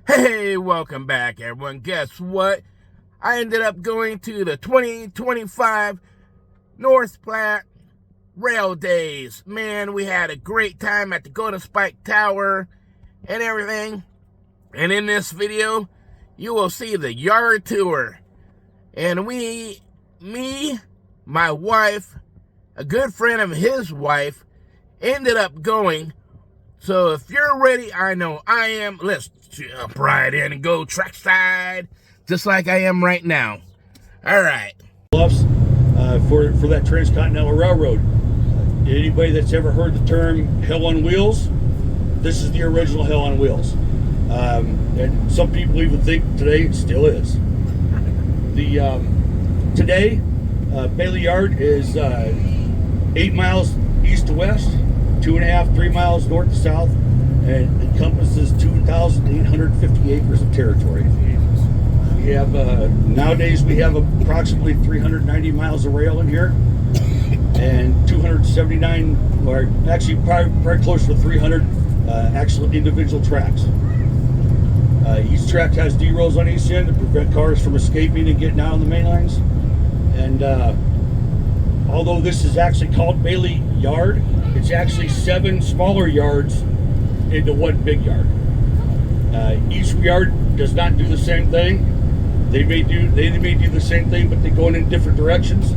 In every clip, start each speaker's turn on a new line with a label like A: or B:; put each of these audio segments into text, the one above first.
A: Hey, welcome back, everyone. Guess what? I ended up going to the 2025 North Platte Rail Days. Man, we had a great time at the Golden Spike Tower and everything. And in this video, you will see the yard tour. And my wife, a good friend of his wife, ended up going. So if you're ready, I know I am. Let's jump right in and go trackside, just like I am right now. All right.
B: Bluffs for that Transcontinental Railroad. Anybody that's ever heard the term Hell on Wheels, this is the original Hell on Wheels. And some people even think today it still is. Today, Bailey Yard is 8 miles east to west, 2.5, 3 miles north to south, and encompasses 2,850 acres of territory. We have nowadays we have approximately 390 miles of rail in here, and 279, or actually probably close to 300 actual individual tracks. Each track has D-rolls on each end to prevent cars from escaping and getting out on the main lines. And although this is actually called Bailey Yard, it's actually 7 smaller yards into one big yard. Each yard does not do the same thing. They may do the same thing, but they go in different directions.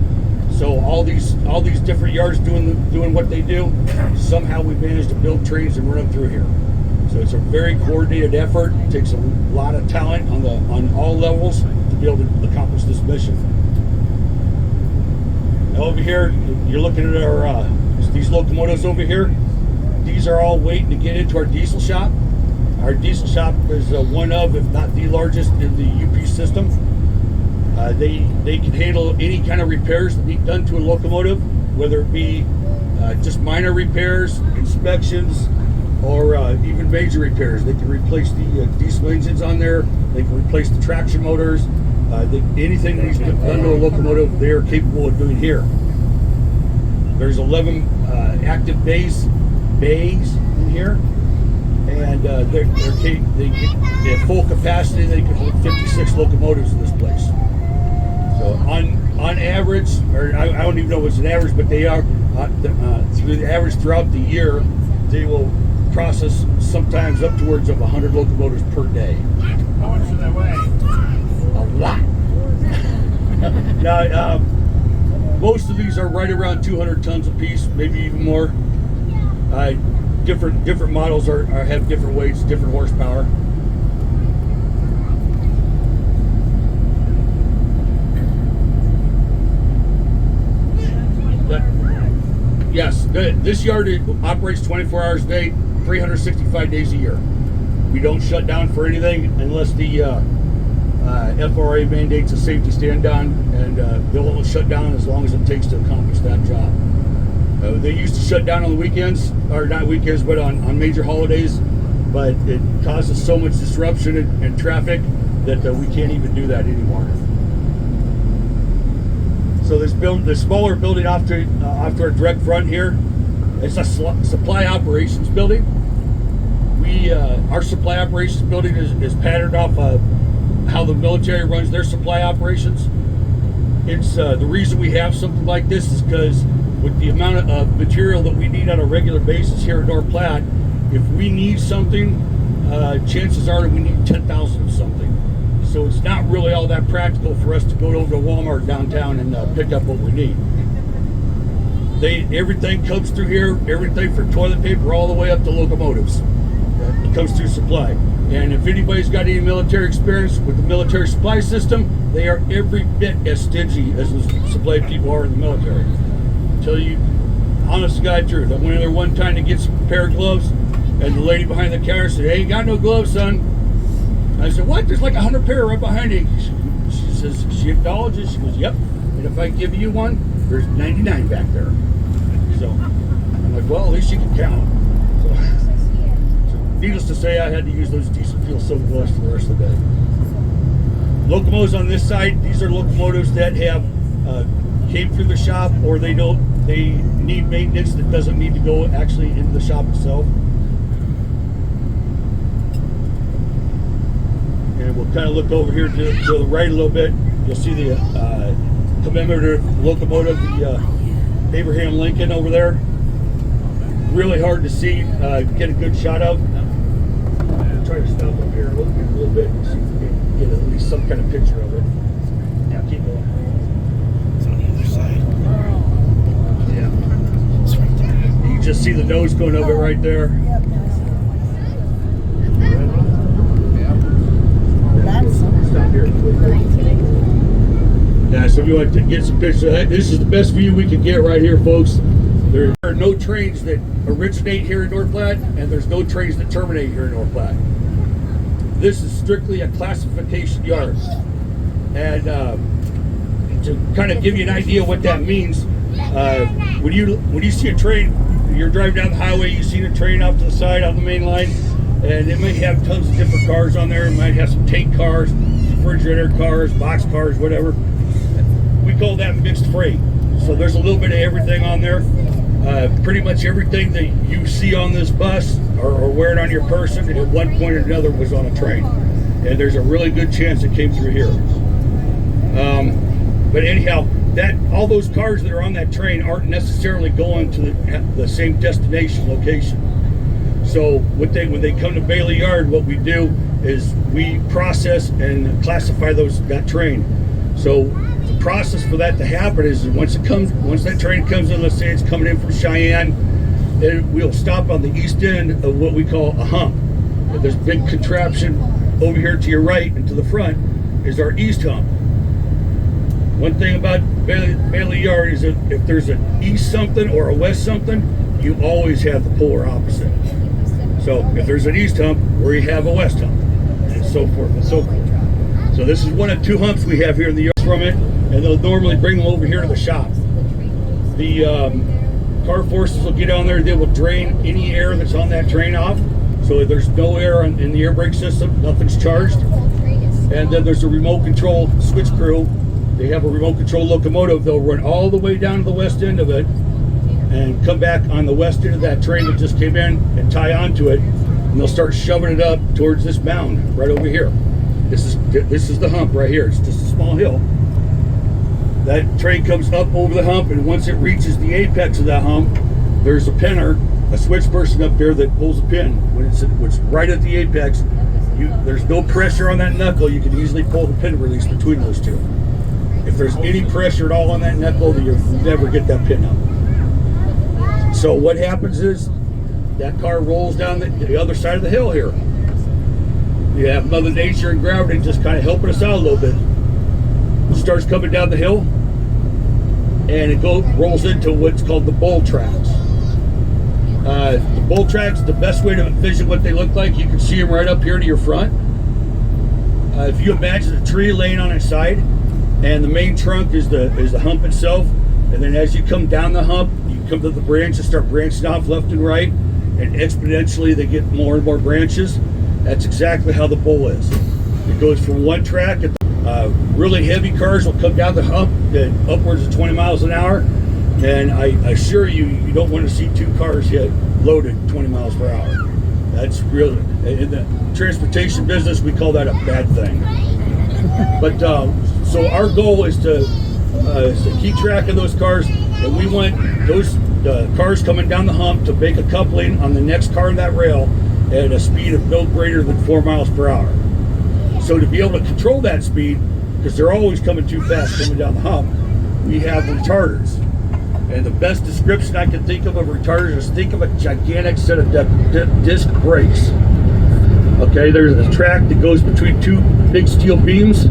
B: So all these different yards doing what they do, somehow we managed to build trains and run them through here. So it's a very coordinated effort. It takes a lot of talent on all levels to be able to accomplish this mission. Now over here, you're looking at our these locomotives over here. These are all waiting to get into our diesel shop. Our diesel shop is one of, if not the largest in the UP system. They can handle any kind of repairs that need done to a locomotive, whether it be just minor repairs, inspections, or even major repairs. They can replace the diesel engines on there. They can replace the traction motors. Anything that needs to be done to a locomotive, they are capable of doing here. There's 11 active bays in here, and they have full capacity. They can hold 56 locomotives in this place. So on average, or I don't even know what's an average, but they are through the average throughout the year, they will process sometimes upwards of 100 locomotives per day.
A: How much do they weigh?
B: A lot. Now, most of these are right around 200 tons a piece, maybe even more. Different models have different weights, different horsepower. Yes, this yard operates 24 hours a day, 365 days a year. We don't shut down for anything unless the FRA mandates a safety stand down, and they'll only shut down as long as it takes to accomplish that job. They used to shut down on the weekends, or not weekends, but on major holidays, but it causes so much disruption and traffic that we can't even do that anymore. So this smaller building off to our direct front here, it's a supply operations building. Our supply operations building is patterned off of how the military runs their supply operations. It's the reason we have something like this is because with the amount of material that we need on a regular basis here at North Platte, if we need something, chances are that we need 10,000 of something. So it's not really all that practical for us to go over to Walmart downtown and pick up what we need. Everything comes through here, everything from toilet paper all the way up to locomotives. It comes through supply. And if anybody's got any military experience with the military supply system, they are every bit as stingy as the supply people are in the military. I'll tell you, honest to God truth, I went in there one time to get some pair of gloves, and the lady behind the counter said, "Hey, you got no gloves, son?" I said, "What? There's like 100 pair right behind you." She says, she acknowledges, she goes, "Yep, and if I give you one, there's 99 back there." So I'm like, well, at least you can count. So needless to say, I had to use those diesel fuel soaked gloves for the rest of the day. Locomotives on this side, these are locomotives that have came through the shop, or they need maintenance that doesn't need to go actually into the shop itself. and we'll kind of look over here to the right a little bit. You'll see the commemorative locomotive, the Abraham Lincoln over there. Really hard to see, get a good shot of. I'll try to stop up here a little bit and see if we can get at least some kind of picture of it. Yeah, keep going.
A: It's on the other side.
B: Yeah.
A: It's right there.
B: You can just see the nose going over right there. Stop here. Yeah, so if you want to get some pictures of that, this is the best view we can get right here, folks. There are no trains that originate here in North Platte, and there's no trains that terminate here in North Platte. This is strictly a classification yard. And to kind of give you an idea what that means, when you see a train, you're driving down the highway, you see a train off to the side on the main line, and it may have tons of different cars on there. It might have some tank cars, refrigerator cars, box cars, whatever. We call that mixed freight. So there's a little bit of everything on there. Pretty much everything that you see on this bus or wearing on your person at one point or another was on a train. And there's a really good chance it came through here. But anyhow, all those cars that are on that train aren't necessarily going to the same destination location. So when they come to Bailey Yard, what we do is we process and classify that train. So the process for that to happen is once that train comes in, let's say it's coming in from Cheyenne, then we'll stop on the east end of what we call a hump. And this big contraption over here to your right and to the front is our east hump. One thing about Bailey Yard is that if there's an east something or a west something, you always have the polar opposite. So if there's an east hump, where you have a west hump, and so forth and so forth. So this is one of two humps we have here in the yard from it, and they'll normally bring them over here to the shop. The car forces will get on there, they will drain any air that's on that train off. So there's no air in the air brake system, nothing's charged. And then there's a remote control switch crew. They have a remote control locomotive. They'll run all the way down to the west end of it and come back on the west end of that train that just came in and tie onto it, and they'll start shoving it up towards this mound right over here. This is the hump right here. It's just a small hill. That train comes up over the hump, and once it reaches the apex of that hump, there's a pinner, a switch person up there that pulls a pin. When it's right at the apex, there's no pressure on that knuckle. You can easily pull the pin release between those two. If there's any pressure at all on that knuckle, you'll never get that pin out. So what happens is that car rolls down the other side of the hill here. You have Mother Nature and gravity just kind of helping us out a little bit. It starts coming down the hill, and it rolls into what's called the bull tracks. The bull tracks, the best way to envision what they look like, you can see them right up here to your front. If you imagine a tree laying on its side, and the main trunk is the hump itself, and then as you come down the hump, you come to the branch and start branching off left and right, and exponentially they get more and more branches. That's exactly how the bull is. It goes from one track. Really heavy cars will come down the hump at upwards of 20 miles an hour, and I assure you, you don't want to see two cars hit loaded 20 miles per hour. That's really, in the transportation business, we call that a bad thing. But so our goal is to keep track of those cars, and we want those cars coming down the hump to make a coupling on the next car in that rail at a speed of no greater than 4 miles per hour. So to be able to control that speed, because they're always coming too fast coming down the hump, we have retarders. And the best description I can think of retarders is think of a gigantic set of disc brakes. Okay, there's a track that goes between two big steel beams,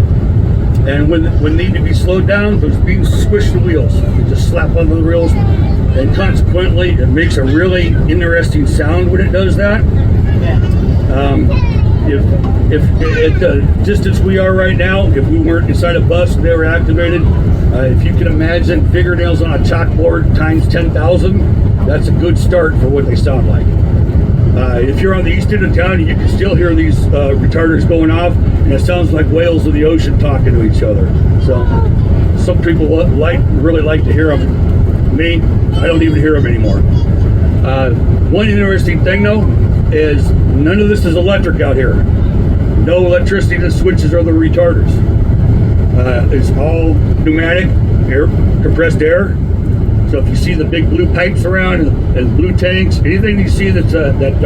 B: and when need to be slowed down, those beams squish the wheels. They just slap onto the wheels, and consequently, it makes a really interesting sound when it does that. If at the distance we are right now, if we weren't inside a bus and they were activated, if you can imagine fingernails on a chalkboard times 10,000, that's a good start for what they sound like. If you're on the east end of town, you can still hear these retarders going off, and it sounds like whales of the ocean talking to each other. So some people really like to hear them. Me, I don't even hear them anymore. One interesting thing though is none of this is electric out here. no electricity to the switches or the retarders. It's all pneumatic, air, compressed air. So if you see the big blue pipes around and blue tanks, anything you see that's that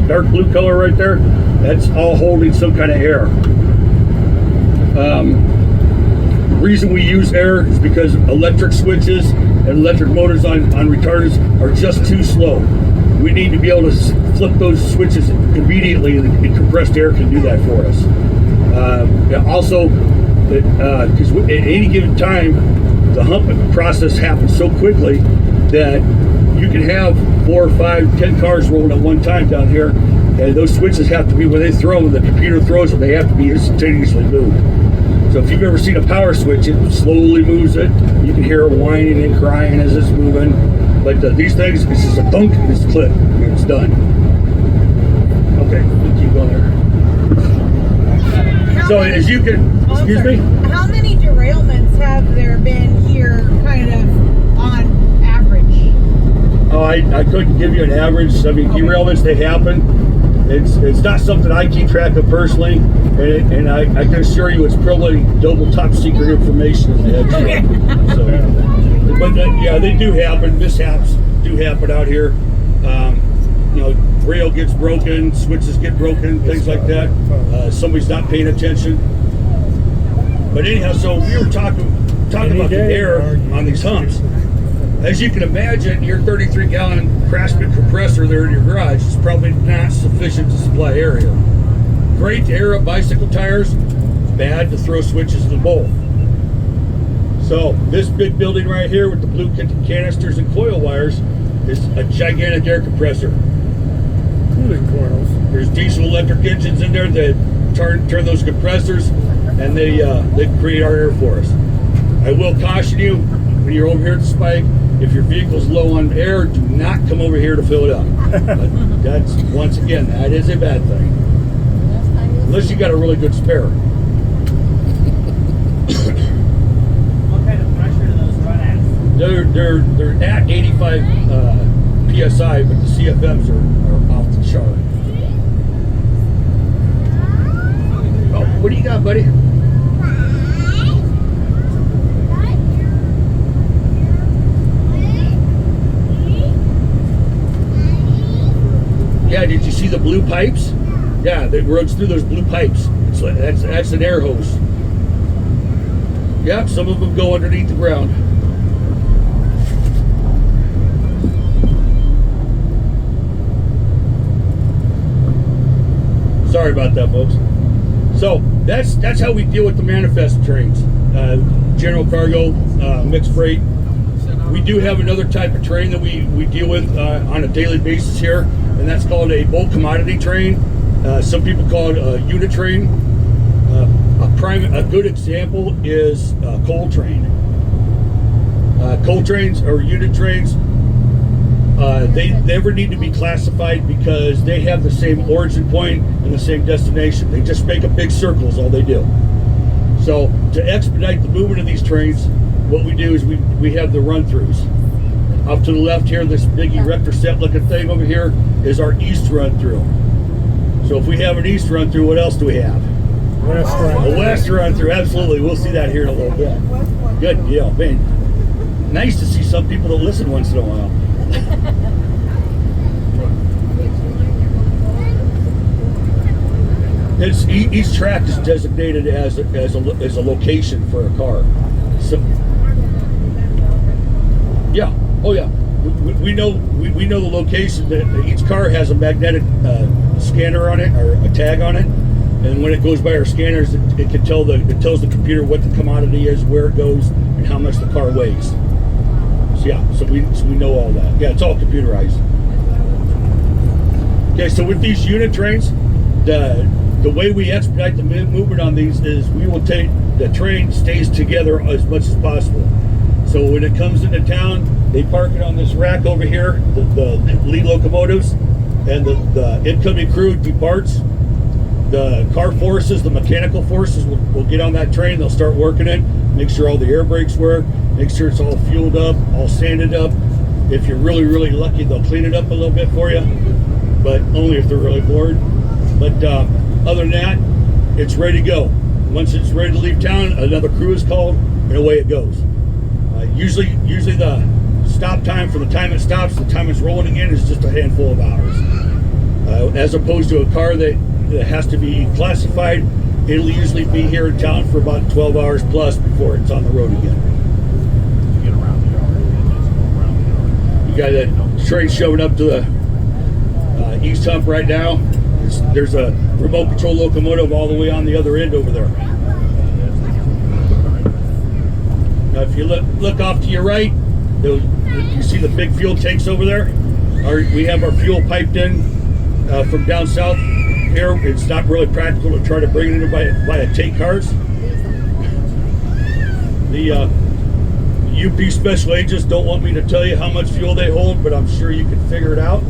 B: dark blue color right there, that's all holding some kind of air. The reason we use air is because electric switches and electric motors on retarders are just too slow. We need to be able to flip those switches immediately, and compressed air can do that for us. Also, because at any given time, the humping process happens so quickly that you can have 4, 5, 10 cars rolling at one time down here, and those switches have to be, when they throw them, the computer throws them, they have to be instantaneously moved. So if you've ever seen a power switch, it slowly moves it. You can hear it whining and crying as it's moving. But these things, it's just a thunk and it's clip, and it's done. Okay, we'll keep going there. So as you can, excuse me?
C: How many derailments have there been here, kind of on average?
B: Oh, I couldn't give you an average. I mean, derailments, they happen. It's not something I keep track of personally, and I can assure you it's probably double top secret information in the head. So, but yeah, they do happen. Mishaps do happen out here. You know, rail gets broken, switches get broken, things like that. Somebody's not paying attention. But anyhow, so we were talking about the air on these humps. As you can imagine, your 33-gallon Craftsman compressor there in your garage is probably not sufficient to supply air here. Great to air up bicycle tires, bad to throw switches in the bowl. So this big building right here with the blue canisters and coil wires is a gigantic air compressor. Cooling coils. There's diesel electric engines in there that turn those compressors, and they create our air for us. I will caution you, when you're over here at the spike, if your vehicle's low on air, do not come over here to fill it up. But that's, once again, that is a bad thing. Unless you got a really good spare.
D: What kind of pressure do those run at?
B: They're at 85 PSI, but the CFMs are off the chart. Oh, what do you got, buddy? Yeah, did you see the blue pipes? Yeah, it runs through those blue pipes. That's an air hose. Yeah, some of them go underneath the ground. Sorry about that, folks. So that's how we deal with the manifest trains. General cargo, mixed freight. We do have another type of train that we deal with on a daily basis here, and that's called a bulk commodity train. Some people call it a unit train. A good example is a coal train. Coal trains or unit trains, they never need to be classified because they have the same origin point and the same destination. They just make a big circle is all they do. So to expedite the movement of these trains, what we do is we have the run-throughs. Off to the left here, this big erector set looking thing over here is our east run-through. So if we have an east run-through, what else do we have?
E: West
B: run-through. A west run-through, absolutely. We'll see that here in a little bit. Good deal, man. Nice to see some people that listen once in a while. Each track is designated as a location for a car. So, yeah, oh yeah, we know the location. That each car has a magnetic scanner on it or a tag on it, and when it goes by our scanners, it tells the computer what the commodity is, where it goes, and how much the car weighs. So yeah, so we know all that. Yeah, it's all computerized. Okay, so with these unit trains, the way we expedite the movement on these is we will take the train stays together as much as possible. So when it comes into town, they park it on this rack over here, the lead locomotives, and the incoming crew departs. The car forces, the mechanical forces will get on that train. They'll start working it, make sure all the air brakes work, make sure it's all fueled up, all sanded up. If you're really, really lucky, they'll clean it up a little bit for you, but only if they're really bored. But other than that, it's ready to go. Once it's ready to leave town, another crew is called, and away it goes. Usually the stop time from the time it stops to the time it's rolling again is just a handful of hours. As opposed to a car that has to be classified, it'll usually be here in town for about 12 hours plus before it's on the road again. You got a train showing up to the east hump right now. There's a remote control locomotive all the way on the other end over there. Now, if you look off to your right, you see the big fuel tanks over there. We have our fuel piped in from down south here. It's not really practical to try to bring it in via tank cars. The UP special agents don't want me to tell you how much fuel they hold, but I'm sure you can figure it out.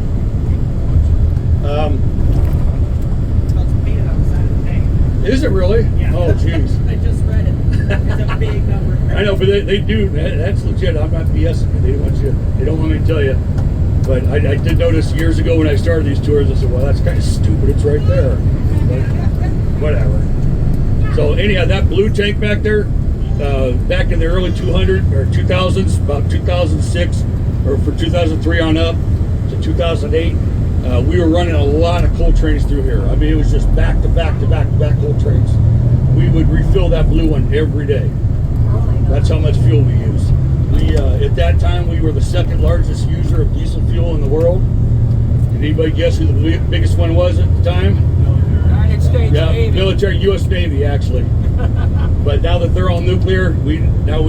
B: Is it really?
D: Yeah.
B: Oh, jeez.
D: I just read it. It's a big number.
B: I know, but they do. That's legit. I'm not BSing. They don't want me to tell you. But I did notice years ago when I started these tours, I said, well, that's kind of stupid. It's right there. But whatever. So anyhow, that blue tank back there, back in the early 2000s, about 2006, or for 2003 on up to 2008, we were running a lot of coal trains through here. I mean, it was just back to back to back to back coal trains. We would refill that blue one every day. That's how much fuel we used. At that time, we were the second largest user of diesel fuel in the world. Did anybody guess who the biggest one was at the time?
D: United States Navy.
B: Military, U.S. Navy, actually. But now that they're all nuclear, we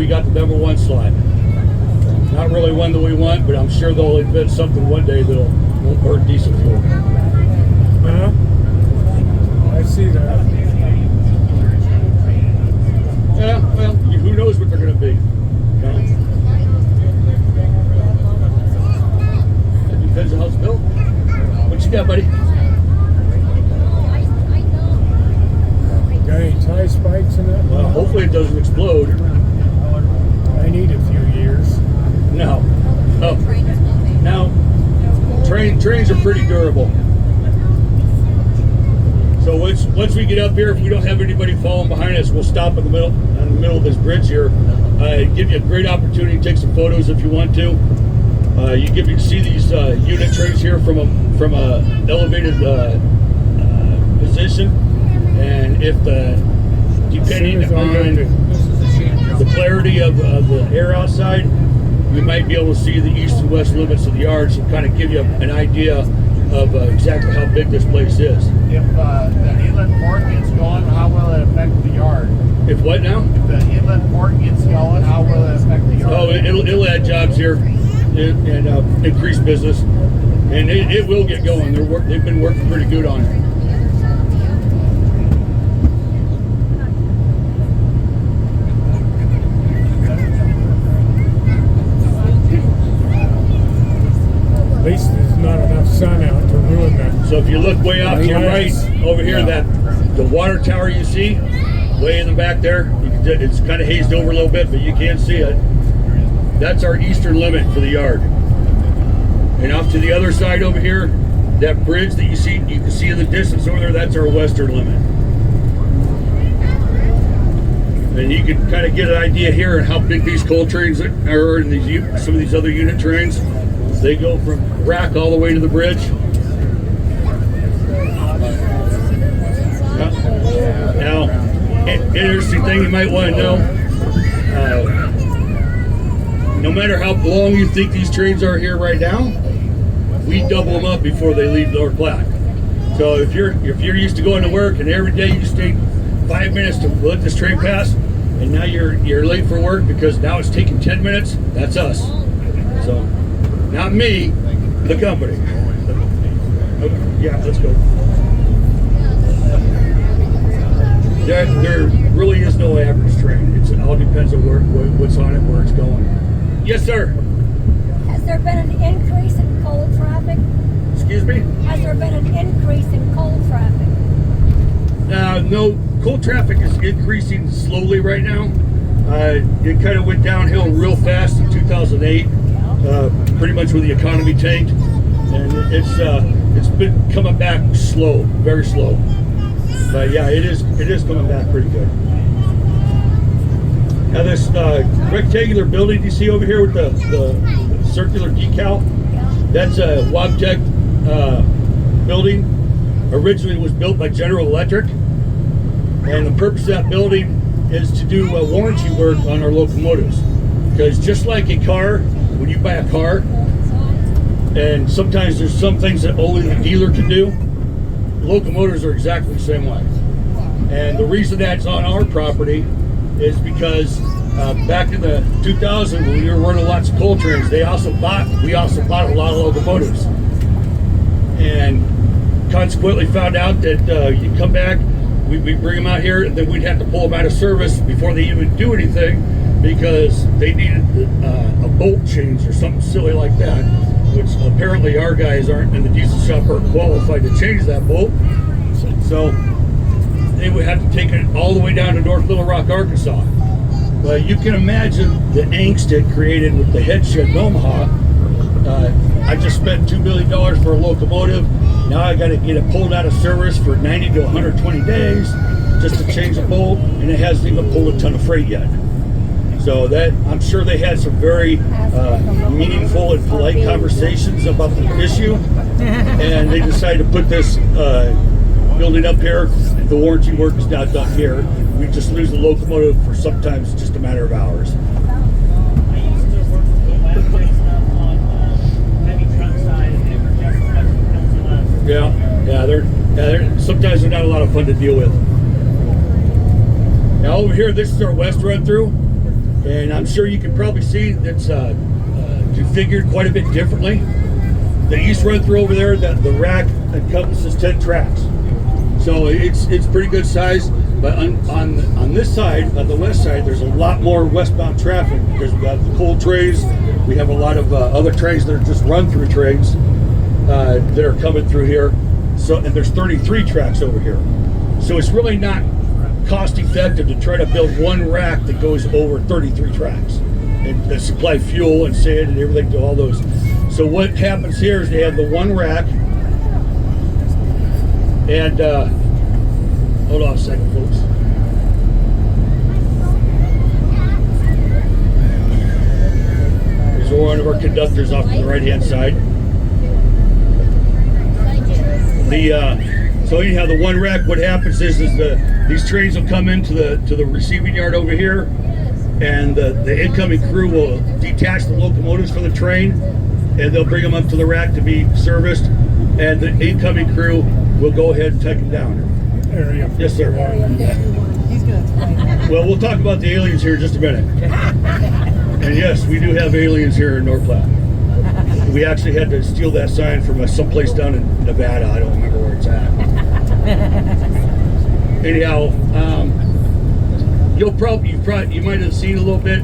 B: got the number one slot. Not really one that we want, but I'm sure they'll invent something one day that'll won't burn diesel fuel.
E: I see that.
B: Yeah, well, who knows what they're going to be? No. That depends on how it's built. What you got, buddy?
E: Got any tie spikes in that?
B: Well, hopefully it doesn't explode.
E: I need a few years.
B: No. Oh. Now, trains are pretty durable. So once we get up here, if we don't have anybody following behind us, we'll stop in the middle of this bridge here. Give you a great opportunity to take some photos if you want to. You see these unit trains here from a elevated position, and depending on the clarity of the air outside, we might be able to see the east and west limits of the yards and kind of give you an idea of exactly how big this place is.
A: If the inland port gets going, how will it affect the yard?
B: If what now?
A: If the inland port gets going, how will it affect the yard?
B: Oh, it'll add jobs here and increase business, and it will get going. They've been working pretty good on it.
E: At least there's not enough sun out to ruin that.
B: So if you look way off to your right over here, that the water tower you see way in the back there, it's kind of hazed over a little bit, but you can't see it. That's our eastern limit for the yard. And off to the other side over here, that bridge that you can see in the distance over there, that's our western limit. And you can kind of get an idea here on how big these coal trains are, and some of these other unit trains. They go from rack all the way to the bridge. Now, interesting thing you might want to know, no matter how long you think these trains are here right now, we double them up before they leave North Platte. So if you're used to going to work and every day you just take 5 minutes to let this train pass, and now you're late for work because now it's taking 10 minutes, that's us. So, not me, the company. Okay, yeah, let's go. There really is no average train. It all depends on what's on it, where it's going. Yes, sir.
F: Has there been an increase in coal traffic?
B: Excuse me?
F: Has there been an increase in coal traffic?
B: No, coal traffic is increasing slowly right now. It kind of went downhill real fast in 2008, pretty much when the economy tanked, and it's been coming back slow, very slow. But yeah, it is coming back pretty good. Now this rectangular building you see over here with the circular decal, that's a Wabtec building. Originally was built by General Electric, and the purpose of that building is to do warranty work on our locomotives. Because just like a car, when you buy a car, and sometimes there's some things that only the dealer can do, locomotives are exactly the same way. And the reason that's on our property is because back in the 2000s, when we were running lots of coal trains, we also bought a lot of locomotives, and consequently found out that you come back, we'd bring them out here, and then we'd have to pull them out of service before they even do anything, because they needed a bolt change or something silly like that, which apparently our guys aren't in the diesel shop are qualified to change that bolt. So they would have to take it all the way down to North Little Rock, Arkansas. But you can imagine the angst it created with the head shed in Omaha. I just spent $2 million for a locomotive. Now I got to get it pulled out of service for 90 to 120 days just to change a bolt, and it hasn't even pulled a ton of freight yet. So that, I'm sure they had some very meaningful and polite conversations about the issue, and they decided to put this building up here. The warranty work is now done here. We just lose the locomotive for sometimes just a matter of hours.
D: I used to work with Platte stuff on heavy truck side, and they were just as much as
B: Yeah, they're sometimes they're not a lot of fun to deal with. Now over here, this is our west run through, and I'm sure you can probably see that's configured quite a bit differently. The east run through over there, the rack encompasses 10 tracks, so it's pretty good size. But on this side, on the west side, there's a lot more westbound traffic because we got the coal trains. We have a lot of other trains that are just run-through trains that are coming through here. So, and there's 33 tracks over here. So it's really not cost-effective to try to build one rack that goes over 33 tracks and supply fuel and sand and everything to all those. So what happens here is they have the one rack, and hold on a second, folks. There's one of our conductors off to the right-hand side. So anyhow, the one rack, what happens is these trains will come into the receiving yard over here, and the incoming crew will detach the locomotives from the train, and they'll bring them up to the rack to be serviced, and the incoming crew will go ahead and take them down. Yes, sir.
C: He's gonna explain that.
B: Well, we'll talk about the aliens here in just a minute. And yes, we do have aliens here in North Platte. We actually had to steal that sign from someplace down in Nevada. I don't remember where it's at. Anyhow, you might have seen a little bit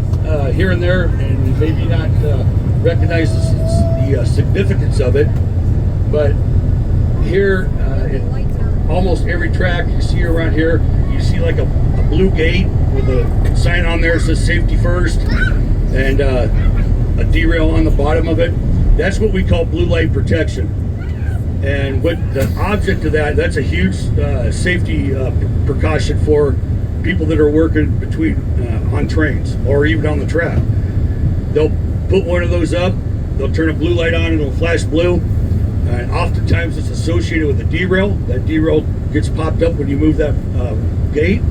B: here and there, and maybe not recognize the significance of it. But here, almost every track you see around here, you see like a blue gate with a sign on there that says safety first, and a derail on the bottom of it. That's what we call blue light protection. And what the object of that's a huge safety precaution for people that are working on trains or even on the track. They'll put one of those up, they'll turn a blue light on and it'll flash blue. And oftentimes it's associated with a derail. That derail gets popped up when you move that gate,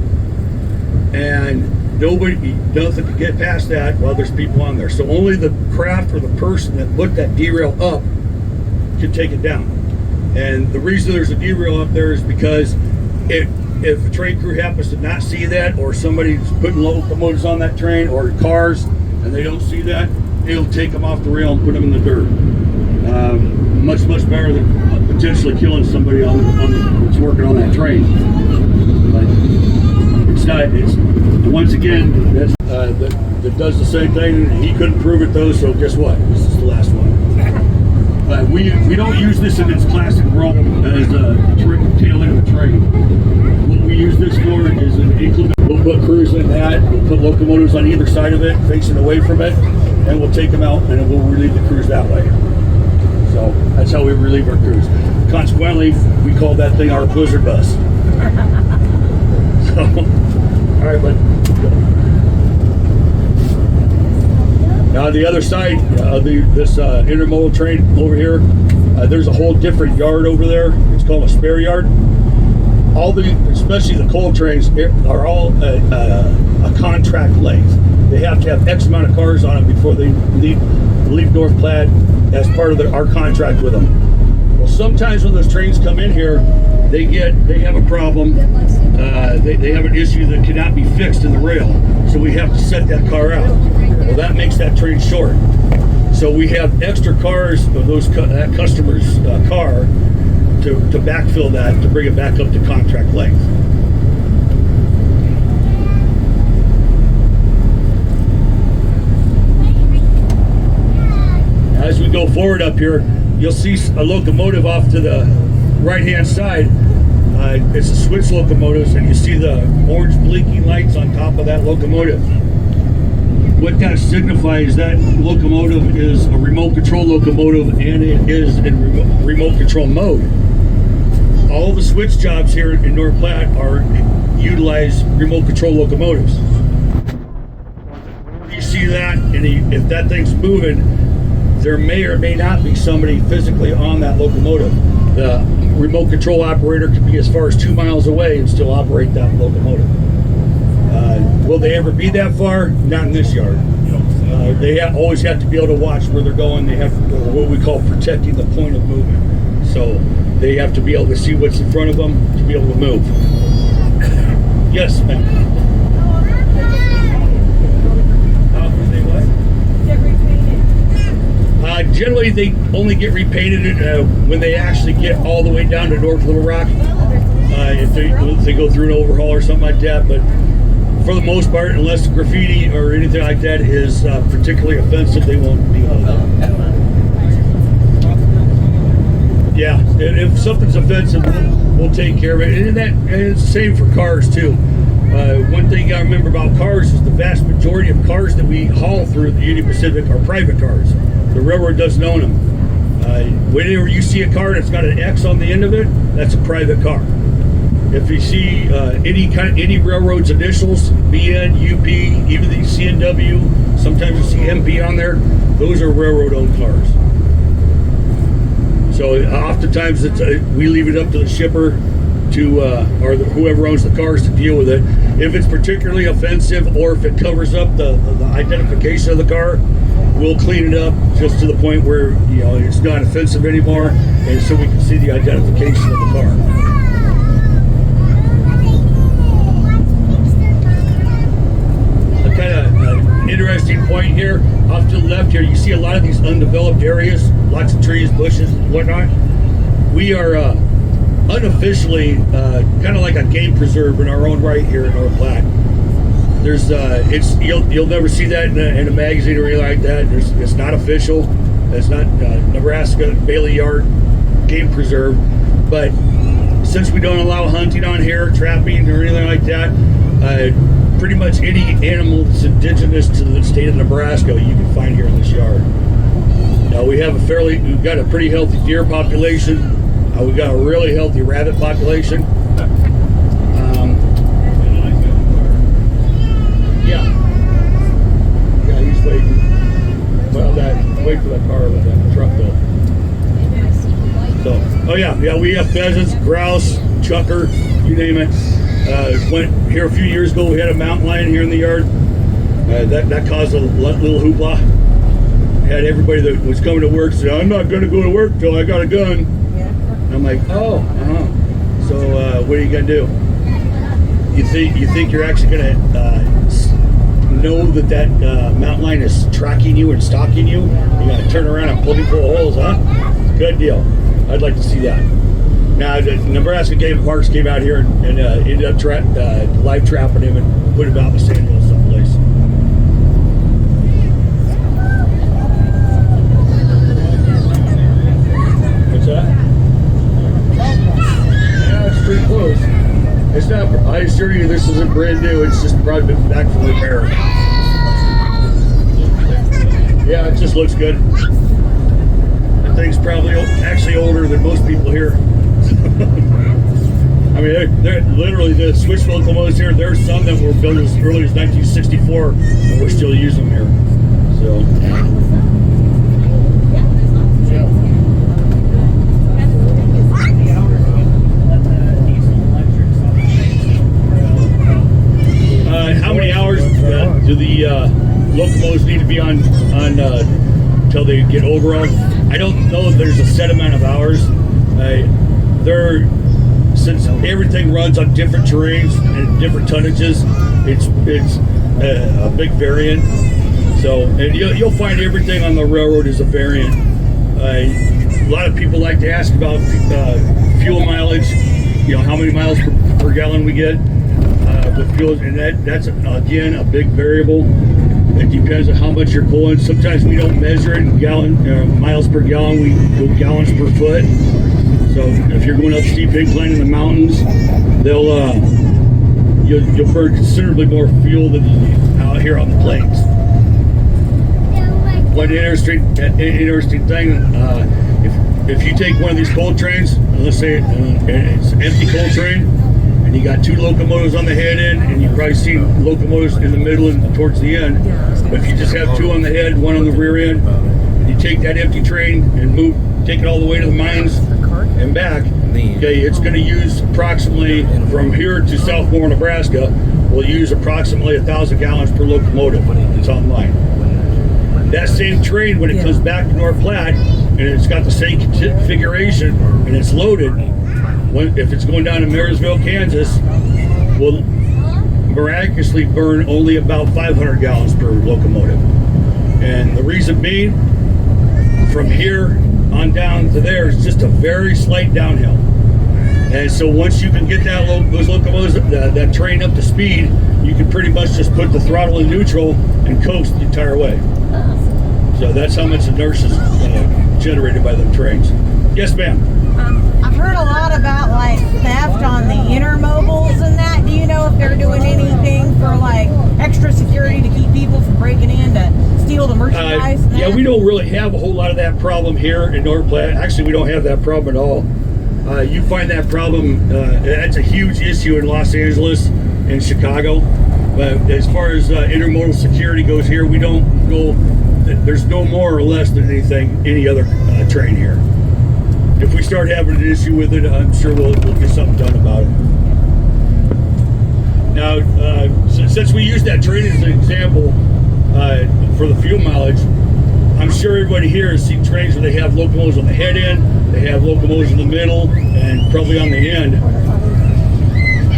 B: and nothing can get past that while there's people on there. So only the craft or the person that put that derail up can take it down. And the reason there's a derail up there is because if a train crew happens to not see that, or somebody's putting locomotives on that train or cars and they don't see that, it'll take them off the rail and put them in the dirt. Much better than potentially killing somebody that's working on that train. But it's not. It's once again that does the same thing. He couldn't prove it though. So guess what? This is the last one. We don't use this in its classic role as a tail end of a train. What we use this for is an inclement. We'll put crews in that. We'll put locomotives on either side of it, facing away from it, and we'll take them out and we'll relieve the crews that way. So that's how we relieve our crews. Consequently, we call that thing our blizzard bus. So, all right, bud. Now the other side of this intermodal train over here, there's a whole different yard over there. It's called a spare yard. Especially the coal trains, are all a contract length. They have to have X amount of cars on them before they leave North Platte as part of our contract with them. Well, sometimes when those trains come in here, they have a problem. They have an issue that cannot be fixed in the rail, so we have to set that car out. Well, that makes that train short. So we have extra cars of that customer's car to backfill that, to bring it back up to contract length. As we go forward up here, you'll see a locomotive off to the right-hand side. It's a switch locomotive, and you see the orange blinking lights on top of that locomotive. What that signifies, that locomotive is a remote control locomotive, and it is in remote control mode. All the switch jobs here in North Platte utilize remote control locomotives. You see that, and if that thing's moving, there may or may not be somebody physically on that locomotive. The remote control operator could be as far as 2 miles away and still operate that locomotive. Will they ever be that far? Not in this yard. They always have to be able to watch where they're going. They have what we call protecting the point of movement. So they have to be able to see what's in front of them to be able to move. Yes, ma'am. Generally, they only get repainted when they actually get all the way down to North Little Rock. If they go through an overhaul or something like that. But for the most part, unless graffiti or anything like that is particularly offensive, they won't be able to. Yeah, if something's offensive, we'll take care of it. And it's the same for cars too. One thing you gotta remember about cars is the vast majority of cars that we haul through the Union Pacific are private cars. The railroad doesn't own them. Whenever you see a car that's got an X on the end of it, that's a private car. If you see any railroad's initials, BN, UP, even the CNW, sometimes you see MP on there, those are railroad-owned cars. So oftentimes we leave it up to the shipper or whoever owns the cars to deal with it. If it's particularly offensive, or if it covers up the identification of the car, we'll clean it up just to the point where it's not offensive anymore, and so we can see the identification of the car. A kind of interesting point here, off to the left here, you see a lot of these undeveloped areas, lots of trees, bushes, and whatnot. We are unofficially kind of like a game preserve in our own right here in North Platte. There's you'll never see that in a magazine or anything like that. It's not official. It's not Nebraska Bailey Yard Game Preserve. But since we don't allow hunting on here, trapping or anything like that, pretty much any animal that's indigenous to the state of Nebraska you can find here in this yard. Now we've got a pretty healthy deer population. We've got a really healthy rabbit population. Yeah, he's waiting. Well, wait for that car with that truck though. So, oh yeah, we have pheasants, grouse, chucker, you name it. Went here a few years ago. We had a mountain lion here in the yard. That caused a little hoopla. Had everybody that was coming to work say, "I'm not going to go to work till I got a gun." I'm like, oh, So what are you gonna do? You think you're actually gonna know that mountain lion is tracking you and stalking you? You gotta turn around and pull people holes, huh? Good deal. I'd like to see that. Now, the Nebraska Game Parks came out here and ended up live trapping him and put him out in the sand hill someplace. What's that? Pretty close. It's not. I assure you, this isn't brand new. It's just probably been back from repair. Yeah, it just looks good. The thing's probably actually older than most people here. I mean, they're literally the switch locomotives here. There's some that were built as early as 1964, and we're still using them here. So. How many hours do the locomotives need to be on until they get overall? I don't know if there's a set amount of hours. Since everything runs on different terrains and different tonnages, it's a big variant. So, and you'll find everything on the railroad is a variant. A lot of people like to ask about fuel mileage. You know, how many miles per gallon we get with fuel, and that's again a big variable. It depends on how much you're pulling. Sometimes we don't measure it in miles per gallon. We go gallons per foot. So if you're going up steep incline in the mountains, you'll burn considerably more fuel than out here on the plains. One interesting thing, if you take one of these coal trains, let's say it's an empty coal train, and you got two locomotives on the head end, and you've probably seen locomotives in the middle and towards the end. But if you just have two on the head, one on the rear end, and you take that empty train and take it all the way to the mines and back, okay, it's going to use approximately from here to Southmore, Nebraska, will use approximately 1,000 gallons per locomotive. It's online. That same train, when it comes back to North Platte, and it's got the same configuration, and it's loaded, if it's going down to Marysville, Kansas, will miraculously burn only about 500 gallons per locomotive. And the reason being, from here on down to there is just a very slight downhill. And so once you can get those locomotives, that train up to speed, you can pretty much just put the throttle in neutral and coast the entire way. So that's how much inertia is generated by them trains. Yes, ma'am.
C: I've heard a lot about like theft on the intermobiles and that. Do you know if they're doing anything for like extra security to keep people from breaking in to steal the merchandise?
B: Yeah, we don't really have a whole lot of that problem here in North Platte. Actually, we don't have that problem at all. You find that problem, that's a huge issue in Los Angeles and Chicago. But as far as intermodal security goes here, we don't go, there's no more or less than any other train here. If we start having an issue with it, I'm sure we'll get something done about it. Now, since we used that train as an example for the fuel mileage, I'm sure everybody here has seen trains where they have locomotives on the head end, they have locomotives in the middle, and probably on the end.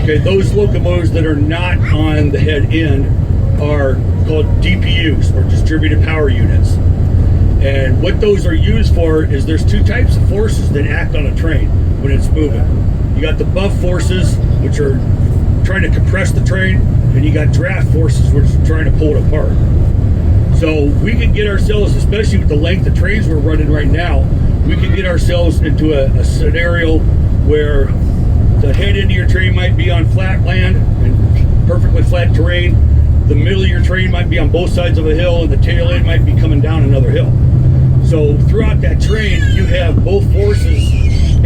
B: Okay, those locomotives that are not on the head end are called DPUs, or distributed power units. And what those are used for is there's two types of forces that act on a train when it's moving. You got the buff forces, which are trying to compress the train, and you got draft forces, which are trying to pull it apart. So we can get ourselves, especially with the length of trains we're running right now, we can get ourselves into a scenario where the head end of your train might be on flat land and perfectly flat terrain. The middle of your train might be on both sides of a hill, and the tail end might be coming down another hill. So throughout that train, you have both forces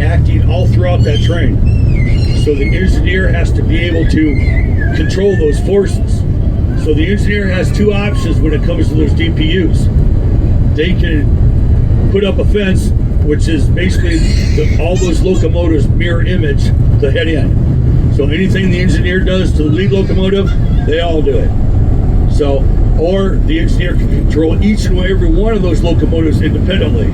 B: acting all throughout that train. So the engineer has to be able to control those forces. So the engineer has two options when it comes to those DPUs. They can put up a fence, which is basically all those locomotives mirror image the head end. So anything the engineer does to the lead locomotive, they all do it. So, or the engineer can control each and every one of those locomotives independently.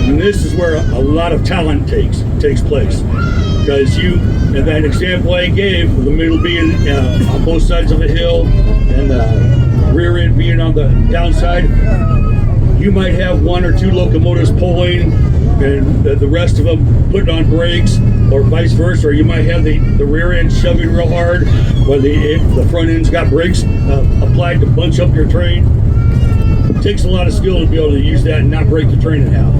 B: And this is where a lot of talent takes place. Because in that example I gave, the middle being on both sides of a hill and the rear end being on the downside, you might have one or two locomotives pulling and the rest of them putting on brakes, or vice versa. Or you might have the rear end shoving real hard while the front end's got brakes applied to bunch up your train. It takes a lot of skill to be able to use that and not break the train in half.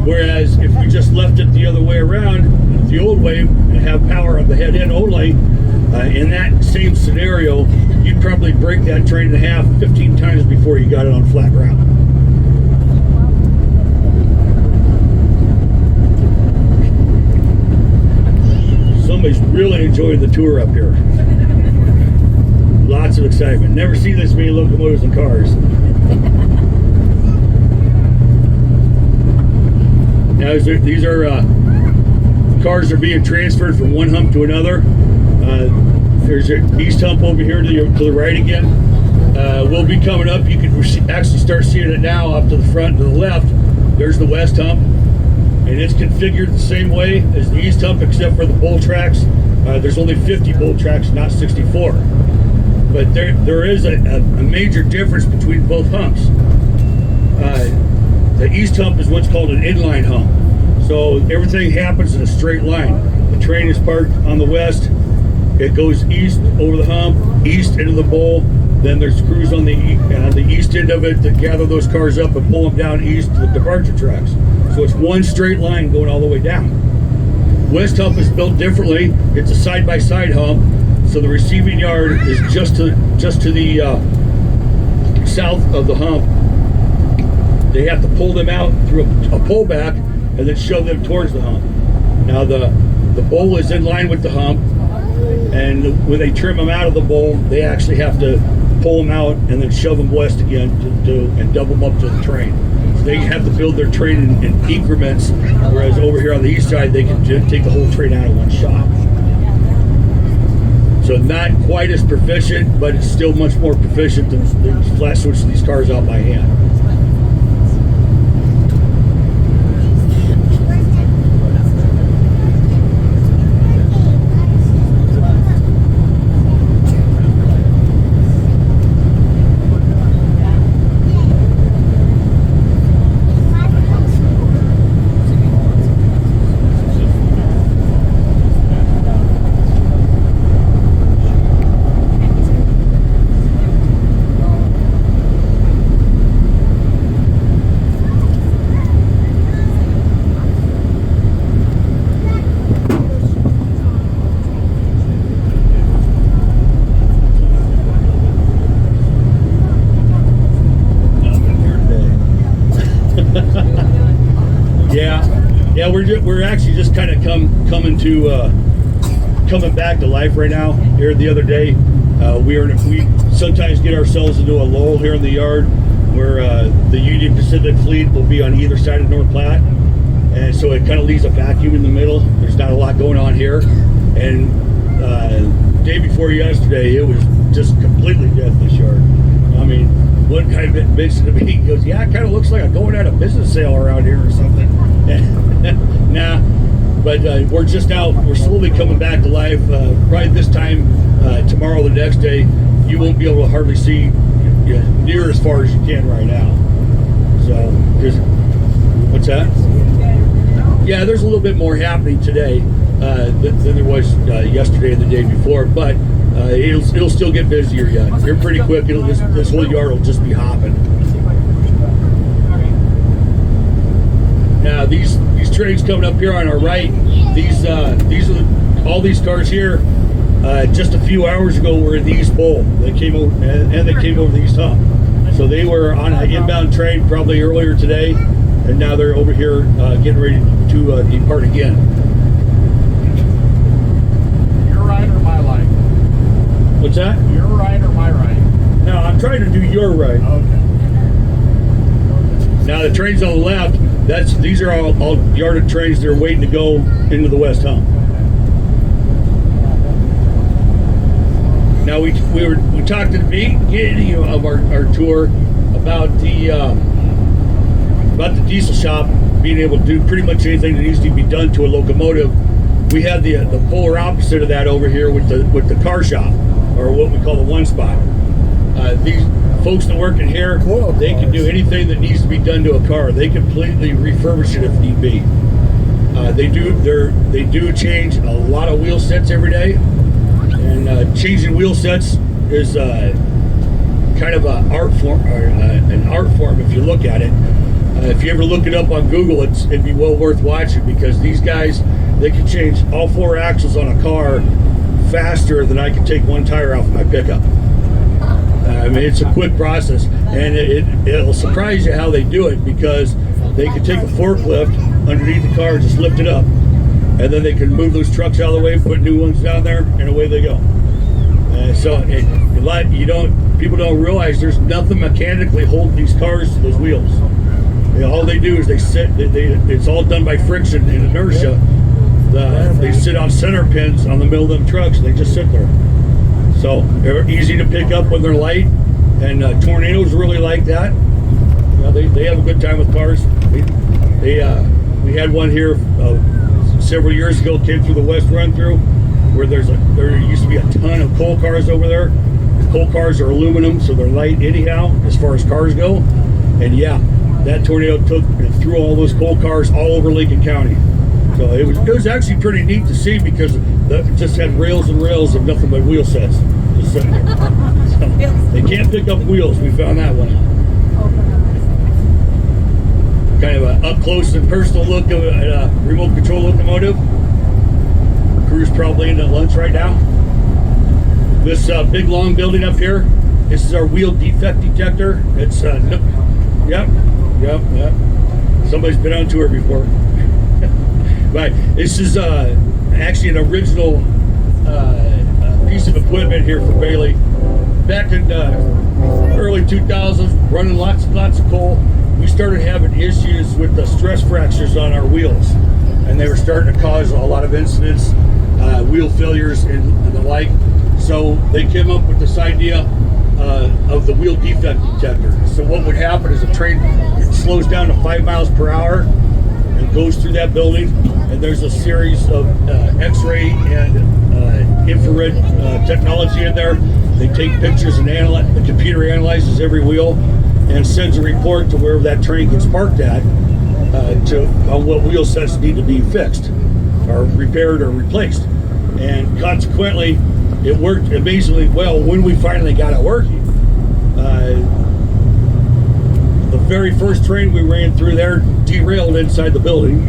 B: Whereas if we just left it the other way around, the old way, and have power on the head end only, in that same scenario, you'd probably break that train in half 15 times before you got it on flat ground. Some somebody's really enjoying the tour up here. Lots of excitement. Never seen this many locomotives and cars. Now these are cars that are being transferred from one hump to another. There's an east hump over here to the right again. We'll be coming up. You can actually start seeing it now off to the front to the left. There's the west hump, and it's configured the same way as the east hump except for the bowl tracks. There's only 50 bowl tracks, not 64. But there is a major difference between both humps. The east hump is what's called an inline hump. So everything happens in a straight line. The train is parked on the west. It goes east over the hump, east into the bowl. Then there's crews on the east end of it that gather those cars up and pull them down east to the departure tracks. So it's one straight line going all the way down. West hump is built differently. It's a side-by-side hump. So the receiving yard is just to the south of the hump. They have to pull them out through a pullback and then shove them towards the hump. Now the bowl is in line with the hump, and when they trim them out of the bowl, they actually have to pull them out and then shove them west again and double them up to the train. So they have to build their train in increments, whereas over here on the east side, they can take the whole train out in one shot. So not quite as proficient, but it's still much more proficient than flat switching these cars out by hand. Yeah, we're actually just kind of coming back to life right now. Here the other day, we sometimes get ourselves into a lull here in the yard where the Union Pacific fleet will be on either side of North Platte, and so it kind of leaves a vacuum in the middle. There's not a lot going on here, and day before yesterday, it was just completely dead in this yard. I mean, one guy mentioned to me, he goes, "Yeah, it kind of looks like I'm going at a business sale around here or something." Nah, but we're slowly coming back to life. Probably this time tomorrow, the next day, you won't be able to hardly see near as far as you can right now. So, what's that? Yeah, there's a little bit more happening today than there was yesterday and the day before, but it'll still get busier yet. Here pretty quick. This whole yard will just be hopping. Now these trains coming up here on our right, these are all these cars here. Just a few hours ago were in the East Bowl. They came over and they came over the East Hump. So they were on an inbound train probably earlier today, and now they're over here getting ready to depart again.
E: Your right or my right?
B: What's that?
E: Your right or my right?
B: No, I'm trying to do your right.
E: Okay.
B: Now the trains on the left, these are all yarded trains that are waiting to go into the West Hump. Now we talked at the beginning of our tour about the diesel shop being able to do pretty much anything that needs to be done to a locomotive. We had the polar opposite of that over here with the car shop, or what we call the one spot. These folks that work in here, they can do anything that needs to be done to a car. They completely refurbish it if need be. They do change a lot of wheel sets every day, and changing wheel sets is kind of an art form if you look at it. If you ever look it up on Google, it'd be well worth watching, because these guys, they can change all 4 axles on a car faster than I can take one tire off of my pickup. I mean, it's a quick process, and it'll surprise you how they do it, because they can take a forklift underneath the car, just lift it up, and then they can move those trucks out of the way, put new ones down there, and away they go. People don't realize there's nothing mechanically holding these cars to those wheels. All they do is they sit. It's all done by friction and inertia. They sit on center pins on the middle of them trucks. And they just sit there. So they're easy to pick up when they're light, and tornadoes really like that. They have a good time with cars. We had one here several years ago. Came through the West Run Through, where there used to be a ton of coal cars over there. The coal cars are aluminum, so they're light anyhow as far as cars go. And yeah, that tornado took and threw all those coal cars all over Lincoln County. So it was actually pretty neat to see, because it just had rails and rails of nothing but wheel sets just sitting there. So they can't pick up wheels. We found that one out. Kind of an up close and personal look at a remote control locomotive. Crew's probably in at lunch right now. This big long building up here, this is our wheel defect detector. It's yep. Somebody's been on tour before. But this is actually an original piece of equipment here for Bailey. Back in early 2000s, running lots of coal, we started having issues with the stress fractures on our wheels, and they were starting to cause a lot of incidents, wheel failures and the like. So they came up with this idea of the wheel defect detector. So what would happen is a train slows down to 5 miles per hour and goes through that building, and there's a series of X-ray and infrared technology in there. They take pictures and the computer analyzes every wheel and sends a report to wherever that train gets parked at on what wheel sets need to be fixed or repaired or replaced. And consequently, it worked amazingly well when we finally got it working. The very first train we ran through there derailed inside the building.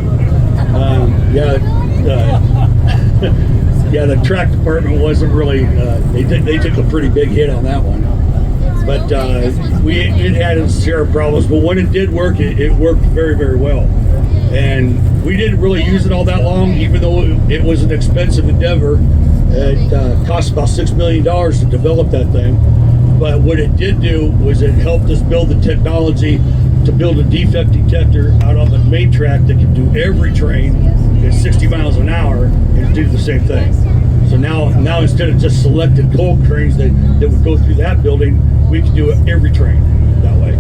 B: The track department wasn't really, they took a pretty big hit on that one. But it had its share of problems, but when it did work, it worked very, very well. And we didn't really use it all that long, even though it was an expensive endeavor. It cost about $6 million to develop that thing. But what it did do was it helped us build the technology to build a defect detector out on the main track that can do every train at 60 miles an hour and do the same thing. So now instead of just selected coal trains that would go through that building, we can do it every train that way.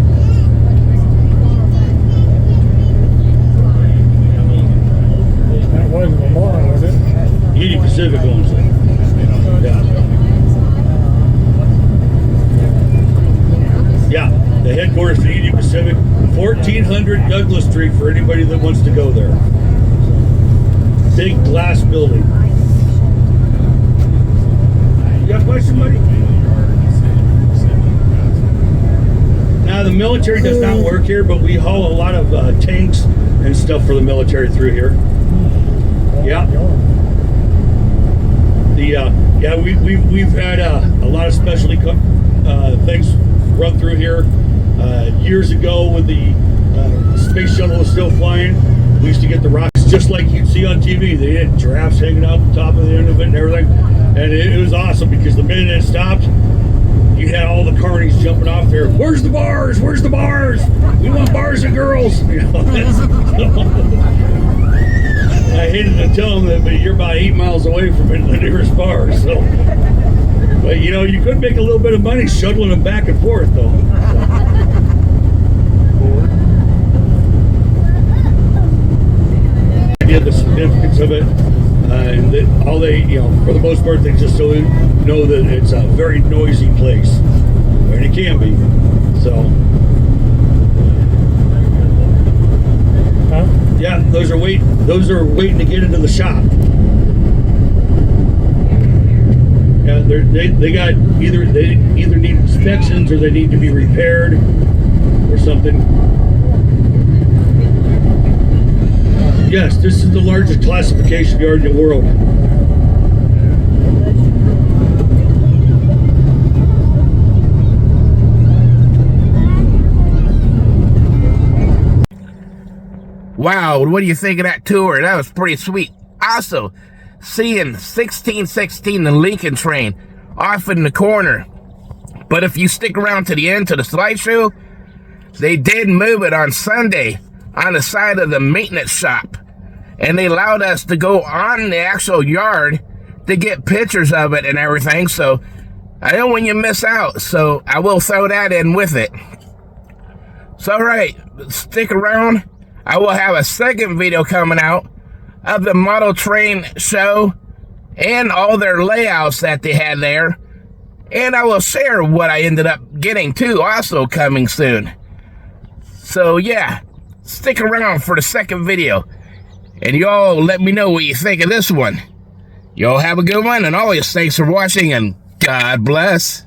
E: That wasn't Lamar, was it?
B: Union Pacific owns it. Yeah, the headquarters for Union Pacific, 1400 Douglas Street for anybody that wants to go there. Big glass building. You got a question, buddy? Now, the military does not work here, but we haul a lot of tanks and stuff for the military through here. Yeah. We've had a lot of specialty things run through here. Years ago, when the space shuttle was still flying, we used to get the rockets just like you'd see on TV. They had giraffes hanging out the top of the end of it and everything, and it was awesome because the minute it stopped, you had all the carnies jumping off there. Where's the bars? Where's the bars? We want bars and girls. I hated to tell them that, but you're about 8 miles away from the nearest bar. So, but you could make a little bit of money shuttling them back and forth, though. Idea the significance of it, and that all they, for the most part, they just know that it's a very noisy place, and it can be. So. Yeah, those are waiting to get into the shop. Yeah, they either need inspections or they need to be repaired or something. Yes, this is the largest classification yard in the world.
A: Wow, what do you think of that tour? That was pretty sweet. Also, seeing 1616 the Lincoln train off in the corner. But if you stick around to the end to the slideshow, they did move it on Sunday on the side of the maintenance shop. And they allowed us to go on the actual yard to get pictures of it and everything. So I don't want you to miss out. So I will throw that in with it. So alright, stick around. I will have a second video coming out of the model train show and all their layouts that they had there. And I will share what I ended up getting too, also coming soon. So yeah, stick around for the second video. And y'all let me know what you think of this one. Y'all have a good one, and always thanks for watching, and God bless.